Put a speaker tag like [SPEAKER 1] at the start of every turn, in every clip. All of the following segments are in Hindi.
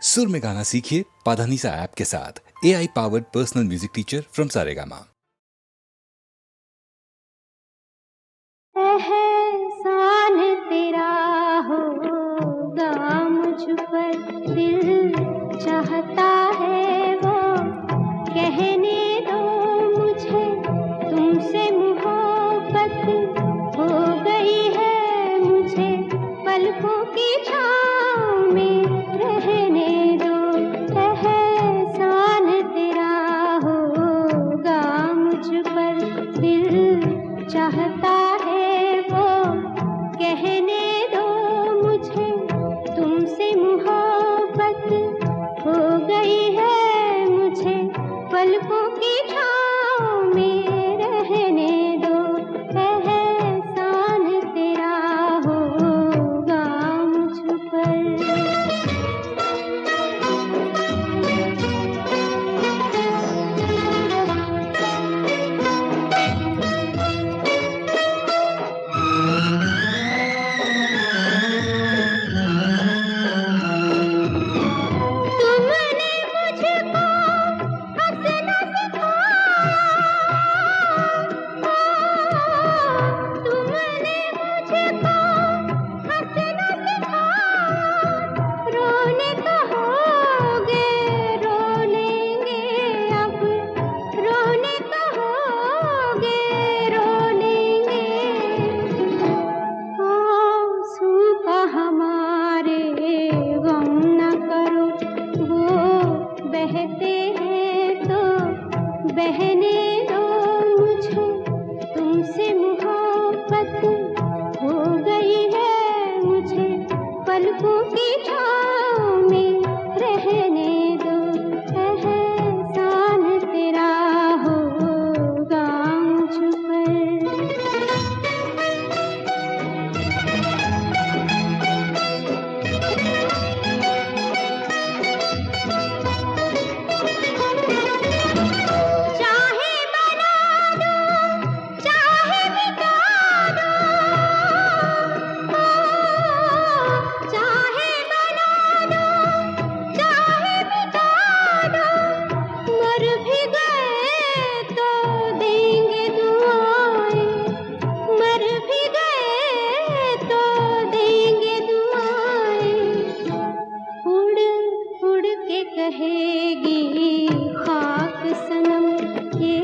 [SPEAKER 1] सुर में गाना सीखिए पाधानीसा ऐप के साथ। AI powered personal music teacher from Saregama.
[SPEAKER 2] एहसान तेरा होगा मुझ पर, दिल चाहता है वो कहने दो मुझे, तुमसे मोहब्बत हो गई है मुझे, पलकों की छाँव में रहने दो। एहसान तेरा होगा मुझ पर, दिल चाहता है वो कहने दो मुझे, तुमसे मोहब्बत हो गई है मुझे, पलकों की छाँव में रहने दो। एहसान तेरा होगा मुझ पर। तुमने मुझको हंसना सिखाया, तुमने मुझको हंसना सिखाया, रोने कहोगे रो लेंगे अब, रोने कहोगे रो लेंगे, आंसू का हमारे गम न करो, वो बहते हैं तो बहने दो मुझे, तुमसे मोहब्बत हो गई है मुझे, पलकों की छाँव में रहने दो। एहसान तेरा होगा मुझ पर। चाहे बना दो चाहे मिटा दो, चाहे बना दो चाहे मिटा दो, मर भी गए तो देंगे दुआएं, मर भी गए तो देंगे दुआएं, उड़ उड़ के कहेगी खाक सनम, ये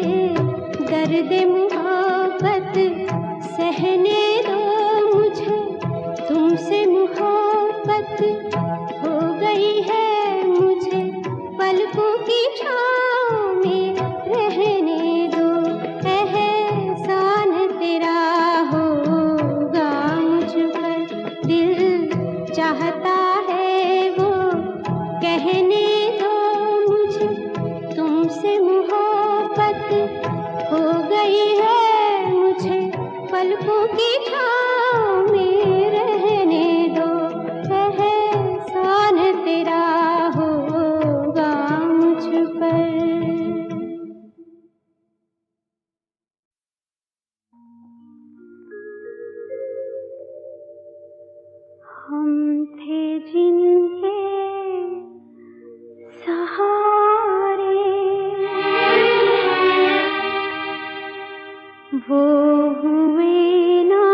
[SPEAKER 2] दर्द मोहब्बत सहने दो मुझे, तुमसे मोहब्बत हो गई है मुझे, पलकों की छाँव में रहने दो। एहसान तेरा होगा मुझ पर, दिल चाहता है वो कहने दो मुझे, तुमसे मोहब्बत हो गई है मुझे, पलकों की छाँव में रहने दो। एहसान तेरा होगा मुझ पर। हम थे जिनके सहारे, वो हुए ना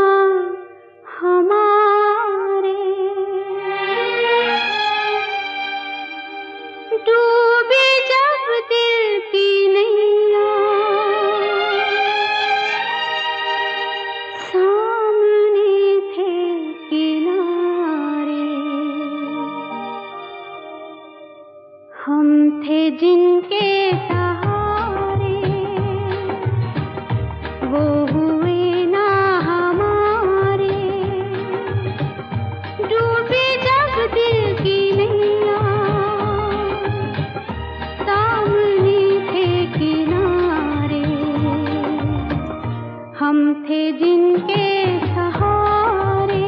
[SPEAKER 2] हमारे, डूबे जब दिल की नैया, सामने थे किनारे, हम थे जिनके सहारे, वो हुए ना हमारे, डूबे जब दिल की नैया, सामने थे किनारे, हम थे जिनके सहारे।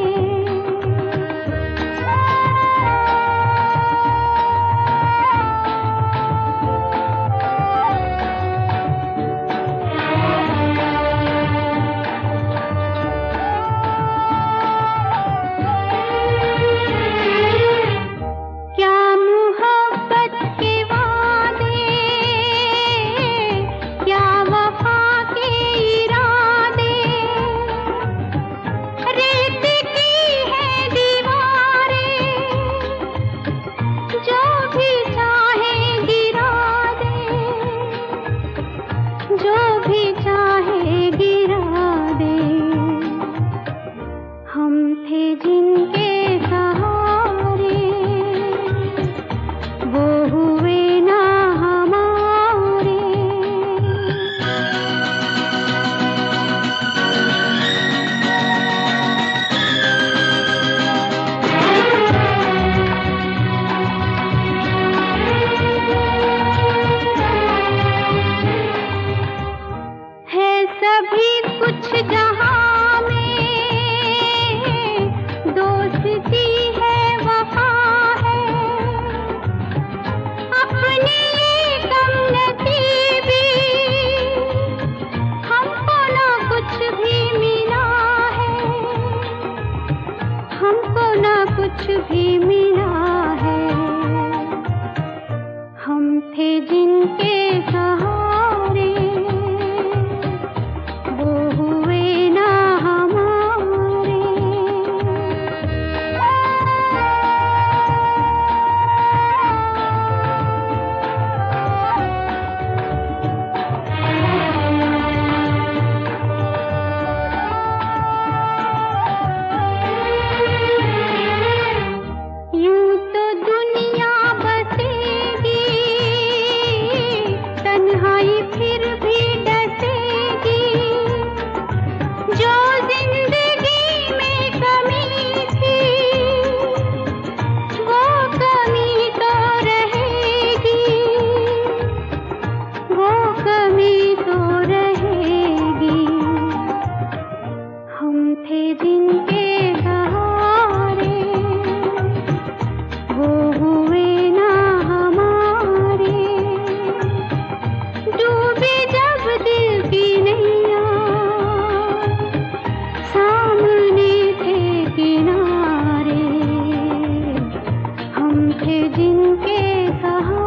[SPEAKER 2] जिनके सहारे।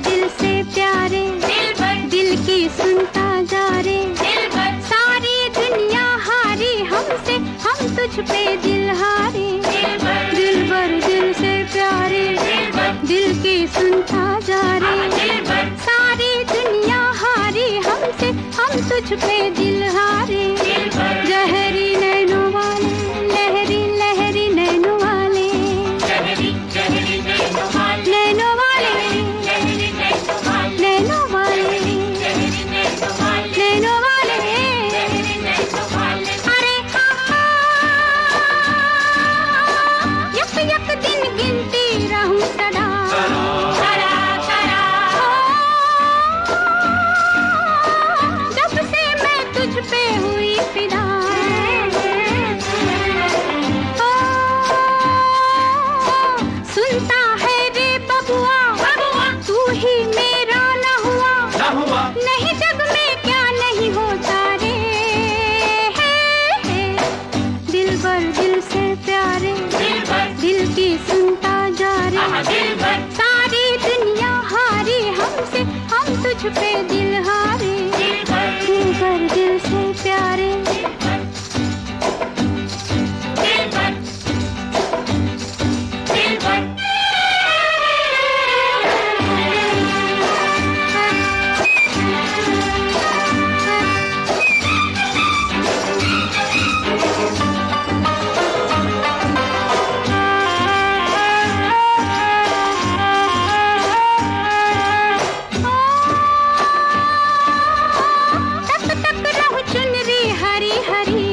[SPEAKER 2] दिल से प्यारे दिल की सुनता जा रे, सारी दुनिया हारी हमसे, हम तुझ पे दिल हारे। दिल भर दिल से प्यारे दिल की सुनता जा रे, सारी दुनिया हारी हमसे, हम तुझ पे दिल हारे। जहरी नैनों वाले लहरी लहरी नैनों वाले, नैनों वाले नैनों वाले, नैनों वाले। अरे यक यक दिन गिनती रहूं सदा, जब से मैं तुझ पे हुई फिदा। सुनता है रे बबुआ तू ही मेरा न हुआ, नहीं जग में क्या नहीं होता रे। दिल भर दिल से प्यारे दिल की सुनता जा रे, सारी दुनिया हारी हमसे, हम तुझ पे दिल हारे। दिल भर दिल से प्यारे तक तक रहूं चुनरी हरी हरी,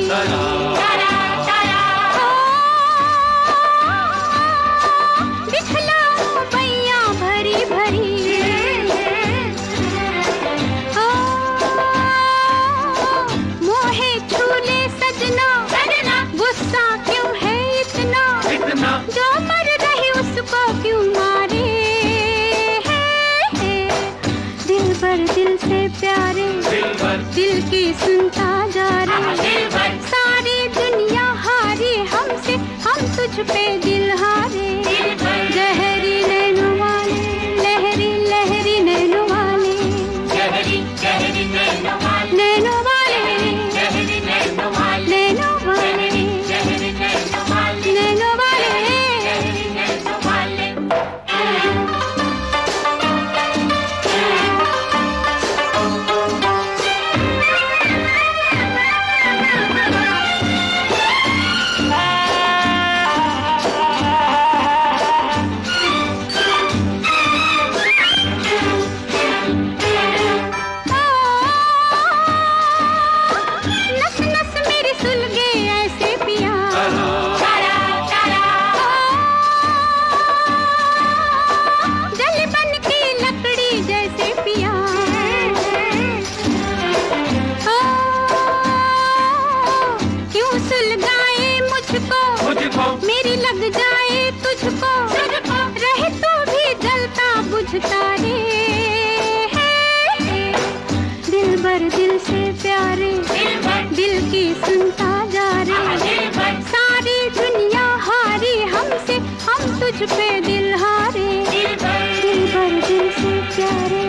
[SPEAKER 2] दिखलाऊं बैया भरी भरी। मोहे छूले सजना गुस्सा क्यों है इतना, जो मर रही उसको क्यों मारे। दिल भर दिल से प्यारे दिल की सुनता जा रे, सारी दुनिया हारी हमसे, हम तुझ पे दिल हारे। जहरी नैनों वाले लहरी लहरी नैनों वाले, नैनों वाले नैनों वाले, नैनों वाले। नस नस मेरी सुलगे ऐसे पिया, जल बन की लकड़ी जैसे पिया। क्यों सुलगाए मुझको मेरी लग जाए तुझको, रहे तो भी जलता बुझता रे। दिल भर दिल से प्यारे दिल की सुनता जा रे, सारी दुनिया हारी हमसे, हम तुझ पे दिल हारे। दिल भर दिल से प्यारे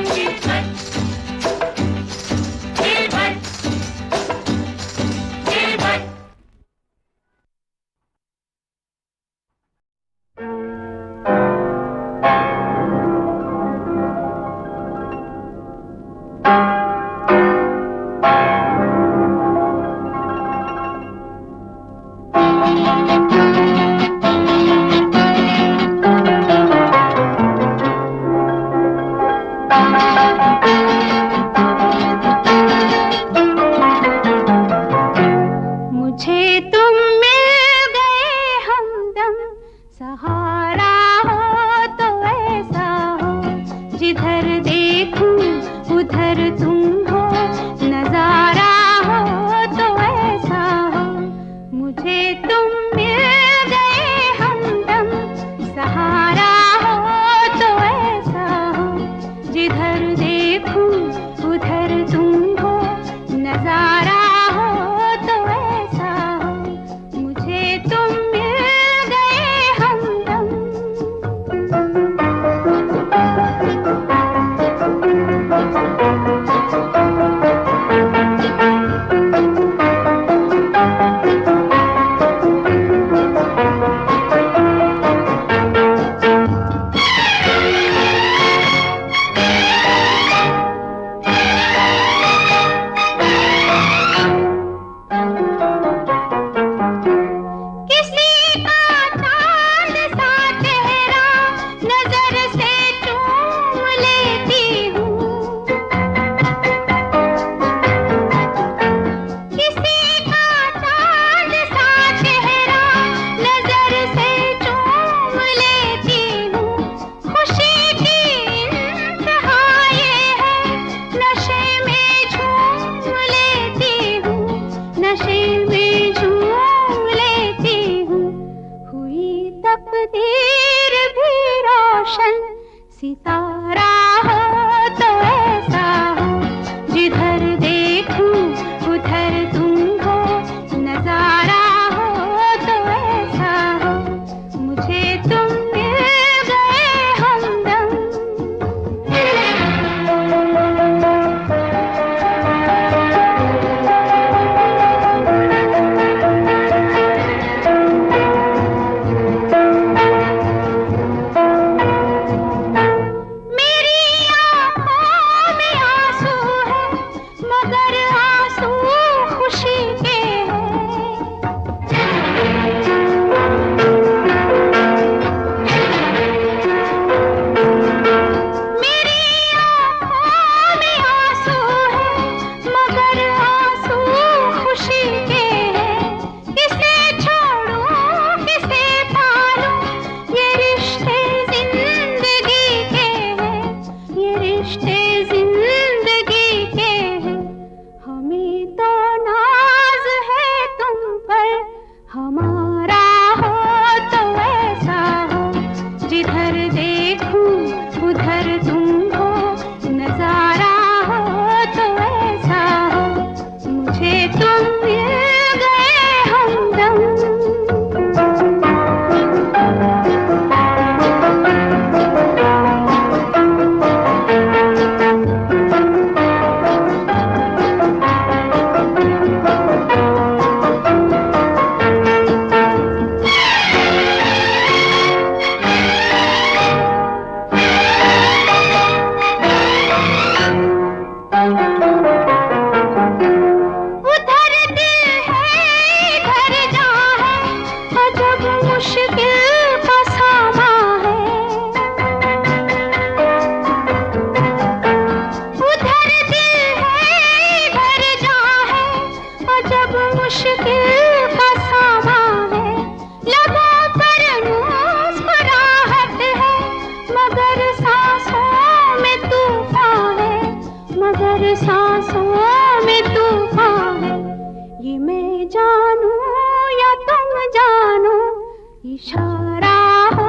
[SPEAKER 2] इशारा हो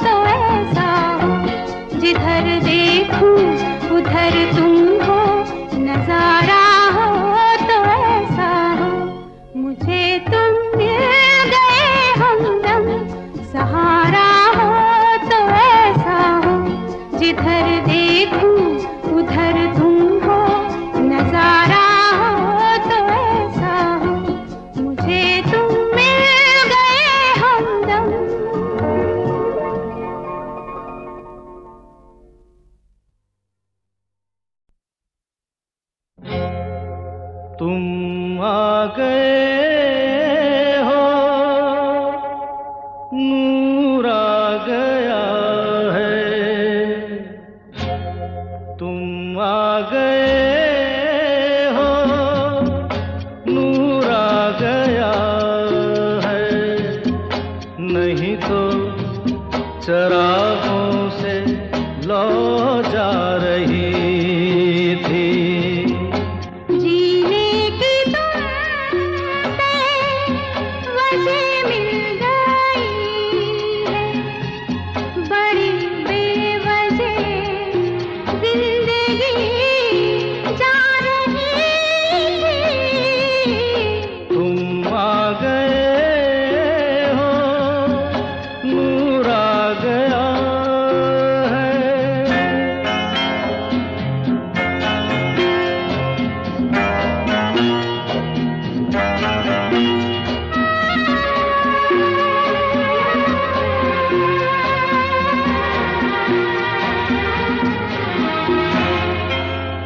[SPEAKER 2] तो ऐसा हो, जिधर देखूं उधर तुम हो, नजारा हो तो ऐसा हो, मुझे तुम मिल गए हमदम, सहारा हो तो ऐसा हो, जिधर देखूं उधर तुम हो, नजारा हो तो ऐसा हो, मुझे तुम मिल गए हमदम।
[SPEAKER 3] तुम आ गए हो, नूर आ गया है, तुम आ गए हो, नूर आ गया है, नहीं तो चरागों से लौ जा रही थी।
[SPEAKER 2] जीने की तुमसे वजह मिल गई है, बड़ी बेवजह जिंदगी जा रही थी।
[SPEAKER 3] तुम आ गए हो, नूर आ गया है।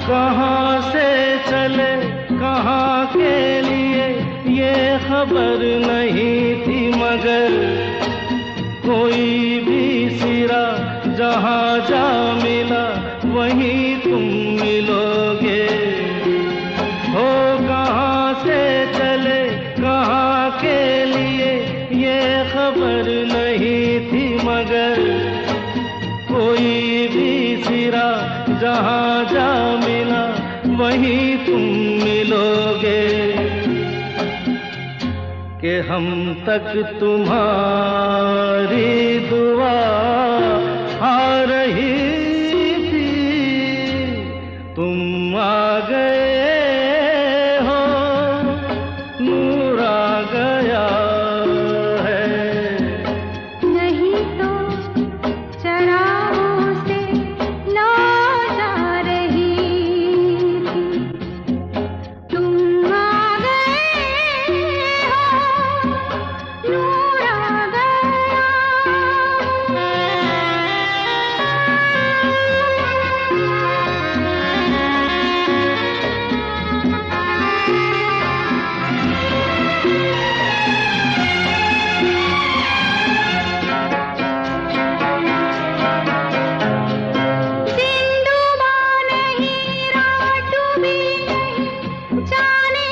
[SPEAKER 3] कहाँ से चले कहाँ के लिए ये खबर नहीं थी, मगर कोई भी सिरा जहाँ जा मिला वहीं तुम मिलोगे। हो कहाँ से चले कहाँ के लिए ये खबर नहीं थी, मगर कोई भी सिरा जहाँ जा मिला वहीं तुम मिलोगे। कि हम तक तुम्हारी दुआ आ रही थी, तुम आ गए हो, नूर आ गया है।
[SPEAKER 2] नहीं तो चरागों से लौ जा रही थी, तुम आ गए हो, नूर आ दिन डूबा नहीं, रात डूबी नहीं, जाने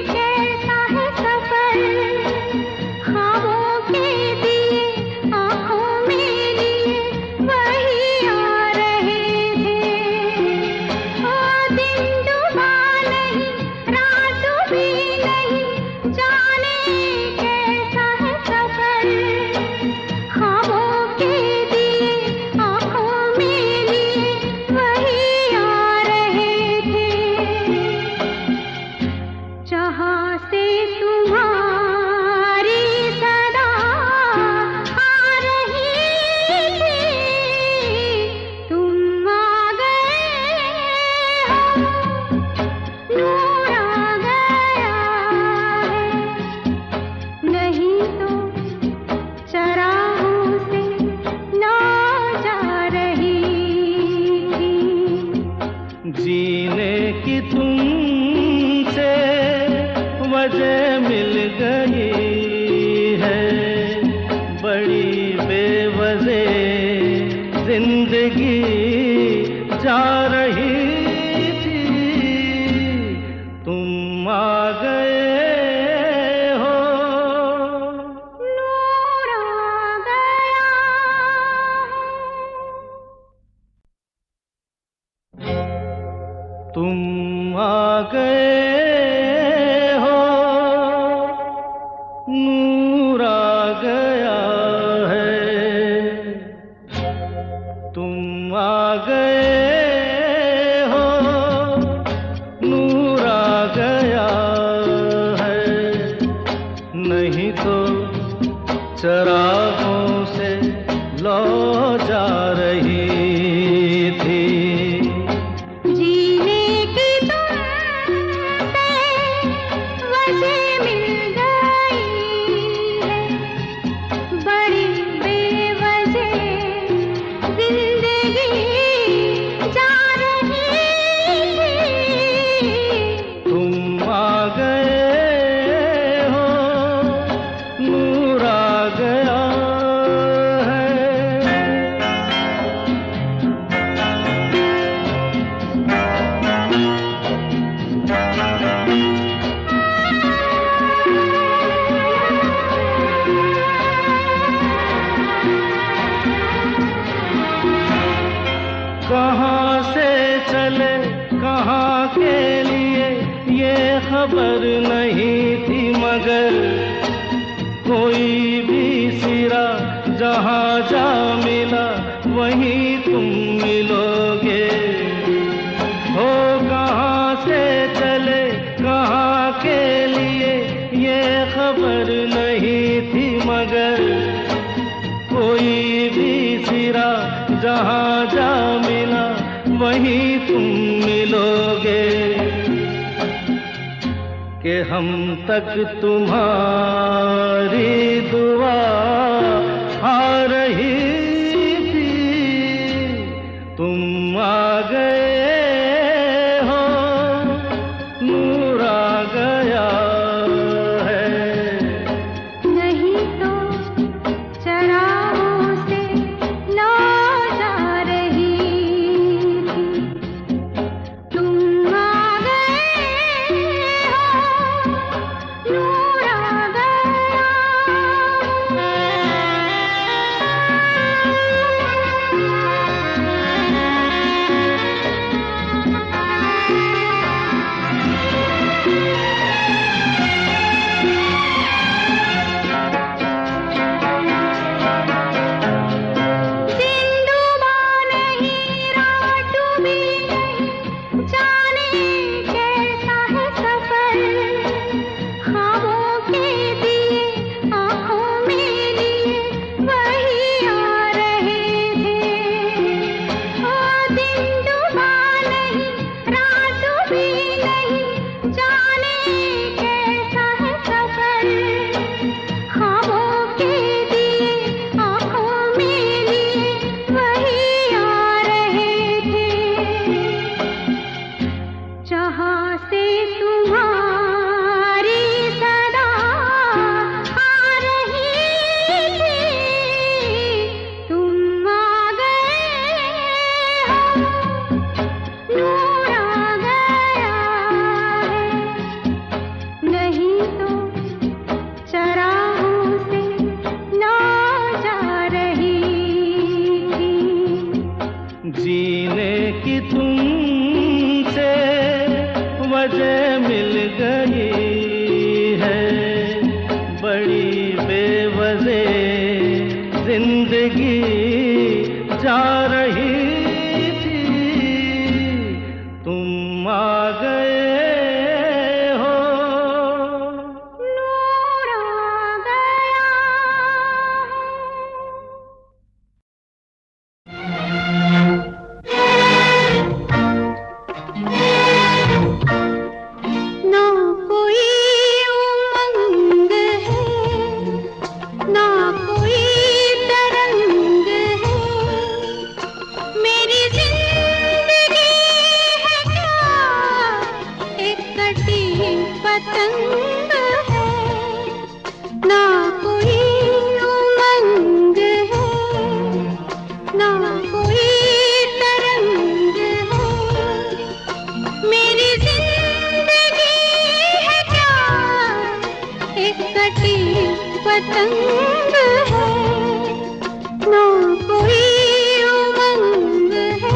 [SPEAKER 2] कैसा है सफर, ख्वाबों के दिए आँखों में लिए वही आ रहे थे। ओ दिन डूबा नहीं, रात डूबी नहीं, जाने कैसा है सफर, ख्वाबों के दिए आँखों में लिए वही आ रहे थे। जहाँ से तुम्हारी सदा आ रही थी, तुम आ गए हो, नूर आ गया है। नहीं तो चरागों से लौ जा रही थी।
[SPEAKER 3] जीने की तुमसे वजह मिल गई है, बड़ी बेवजह जिंदगी जा रही थी, तुम आ गए हो,
[SPEAKER 2] नूर आ गया है।
[SPEAKER 3] तुम आ गए हो, नूर आ गया शराबों से लो जा रही थी।
[SPEAKER 2] जीने की तुमसे वजह मिल गई है, बड़ी बेवजह जिंदगी जा रही थी।
[SPEAKER 3] तुम आ गए हो, नूर आ गया है। कहाँ से चले कहाँ के लिए ये खबर नहीं थी, मगर कोई भी सिरा जहाँ जा मिला वहीं तुम मिलोगे। हो कहाँ से चले कहाँ के लिए ये खबर नहीं थी, मगर कोई भी सिरा जहाँ जा मिला वहीं तुम मिलोगे। कि हम तक तुम्हारी दुआ आ रही थी। तुम आ गए हो, नूर आ गया है।
[SPEAKER 2] नहीं तो चरागों से लो जा रही थी। तुम आ गए हो, नूर आ दिन डूबा नहीं, रात डूबी नहीं, जाने कैसा है सफर। ख्वाबों के दिए आँखों में लिए वही आ रहे थे। ओ दिन डूबा नहीं, रात डूबी नहीं, जाने कैसा है सफर। ख्वाबों के दिए आँखों में लिए वही आ रहे थे। जहाँ से तुम्हारी सदा आ रही थी। तुम आ गए हो, नूर आ गया है। नहीं तो चरागों से लो जा रही थी।
[SPEAKER 3] जीने की तुमसे वजह मिल गई है, बड़ी बेवजह जिंदगी जा रही थी। तुम आ गए हो,
[SPEAKER 2] नूर आ गया। ना कोई उमंग है, ना कोई तरंग है, मेरी जिंदगी है क्या एक कटी पतंग है। ना कोई उमंग है, ना कोई तरंग है, मेरी जिंदगी है क्या एक कटी पतंग है। ना कोई उमंग है।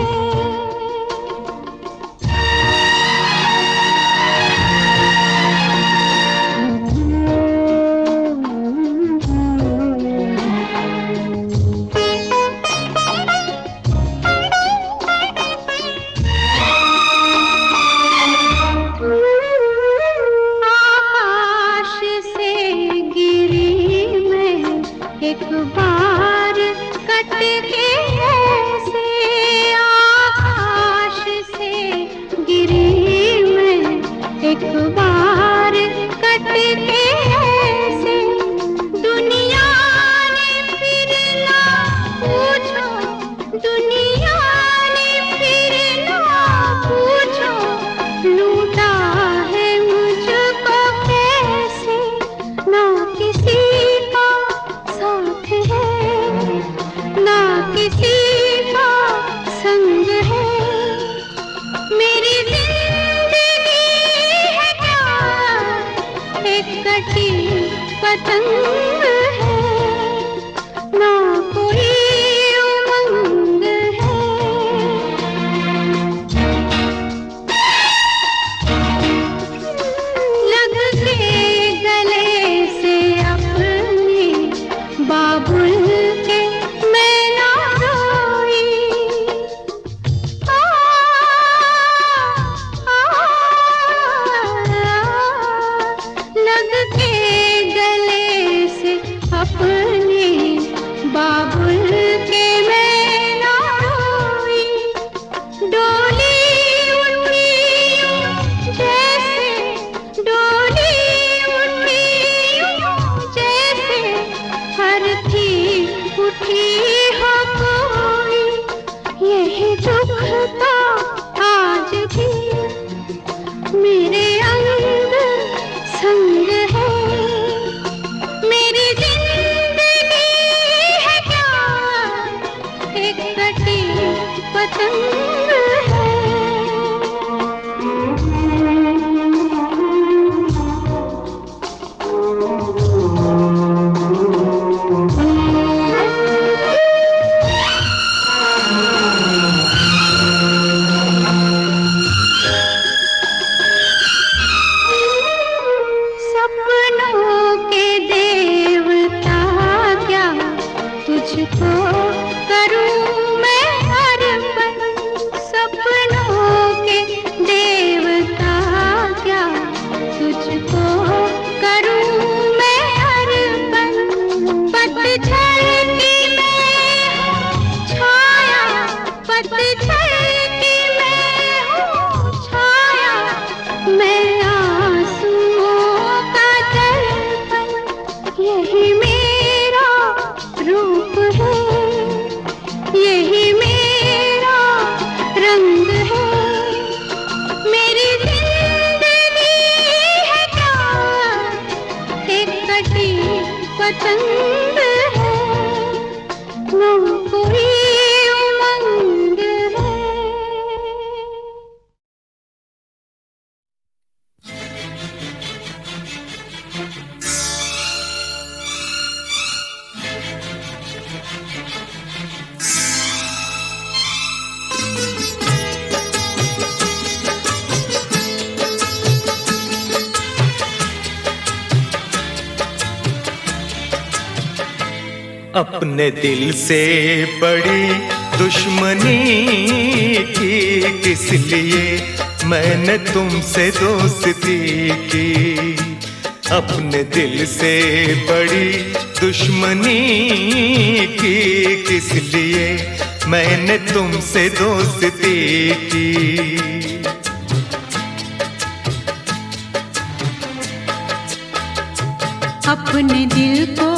[SPEAKER 2] आकाश से गिरी मैं बार कटते ऐसे दुनिया ने फिर ना पूछो, दुनिया ने फिर ना पूछो लूटा है मुझको कैसे। ना किसी का साथ है ना किसी का संग है, मेरी जिंदगी है क्या एक कटी पतंग है, ना कोई उमंग है। लग के गले से अपने बाबुल के मैं ना रोई, लग के गले से अपने बाबुल के मैं ना रोई। डोली उठी जैसे, डोली उठी जैसे हर थी उठी हो कोई, यही दुख था आज भी मेरे अंग संग है, मेरी जिंदगी है क्या एक कटी पतंग है। सपनों के देवता क्या तुझको करूं मैं अर्पण, सपनों के देवता क्या तुझको करूं मैं अर्पण। पतझड़ की मैं हूँ छाया, पतझड़ की मैं हूँ छाया, मैं आंसुओं का दर्पण, यही मेरा रूप है, यही मेरा रंग है, मेरी जिंदगी है क्या एक कटी पतंग है, ना कोई उमंग है।
[SPEAKER 4] अपने दिल से बड़ी दुश्मनी की किस लिए मैंने तुमसे दोस्ती की। अपने दिल से बड़ी दुश्मनी की किस लिए मैंने तुमसे दोस्ती की।
[SPEAKER 2] अपने दिल को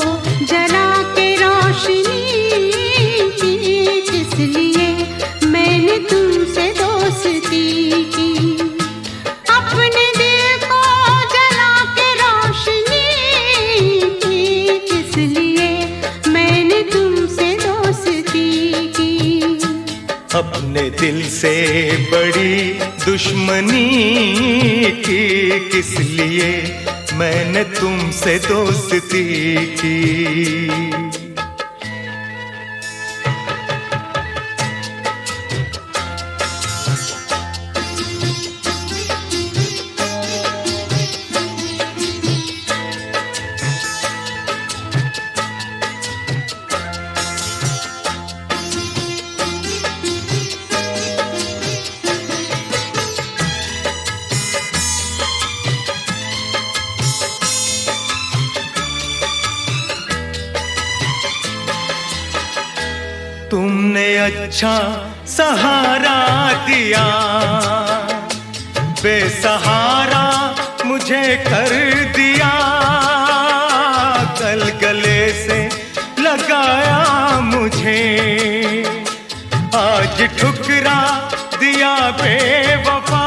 [SPEAKER 2] जला के रोशनी की किस लिए मैंने तुमसे दोस्ती की। अपने दिल को जला के रोशनी की किस लिए मैंने तुमसे दोस्ती की।
[SPEAKER 4] अपने दिल से बड़ी दुश्मनी की किस लिए मैंने तुमसे दोस्ती की। तुमने अच्छा सहारा दिया, बेसहारा मुझे कर दिया, कल गले से लगाया मुझे, आज ठुकरा दिया बेवफा,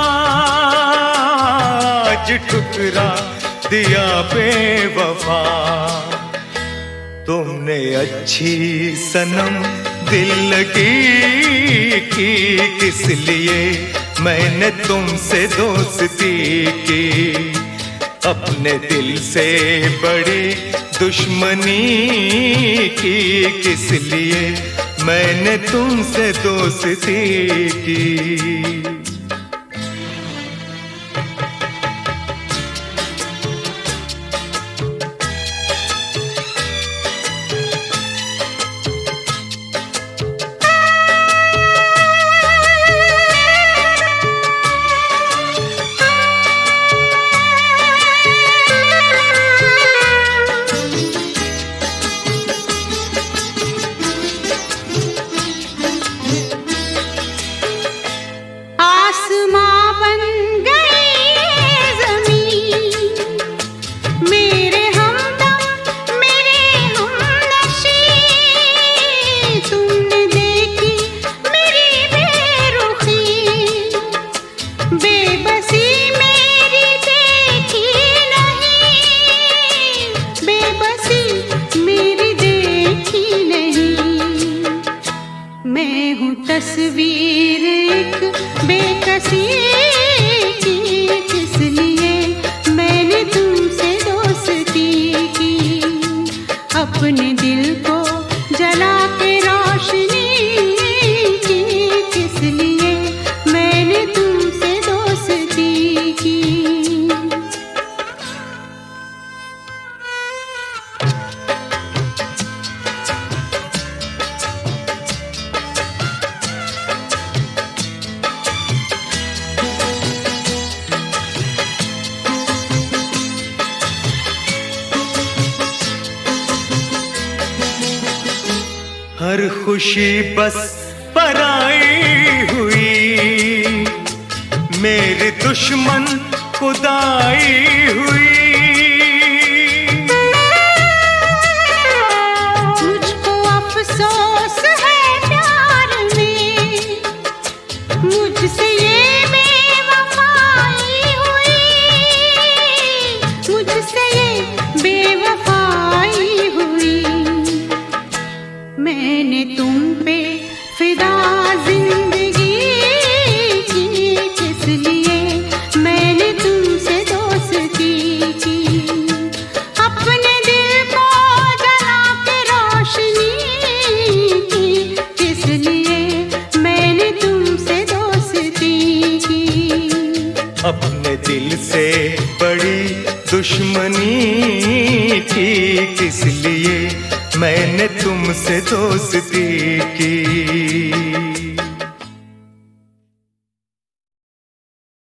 [SPEAKER 4] आज ठुकरा दिया बेवफा। तुमने अच्छी सनम दिल लगी की, किस लिए मैंने तुमसे दोस्ती की। अपने दिल से बड़ी दुश्मनी की, किस लिए मैंने तुमसे दोस्ती की।
[SPEAKER 2] तस्वीर एक बेकसी की, किस लिए मैंने तुमसे दोस्ती की। अपने दिल को जला के रोशनी की, किस लिए मैंने तुमसे दोस्ती की।
[SPEAKER 4] हर खुशी बस पराई हुई, मेरे दुश्मन खुदाई हुई।
[SPEAKER 2] मुझको अफसोस है प्यार में, मुझसे ये बेवफाई हुई, मुझसे ये बेवफाई हुई। मैंने तुम पे फिदा जिंदगी की, किस लिए मैंने तुमसे दोस्ती की। अपने दिल को जला के रोशनी की, किस लिए मैंने तुमसे दोस्ती की।
[SPEAKER 4] अपने दिल से बड़ी दुश्मनी थी, किस लिए मैंने तुमसे दोस्ती की।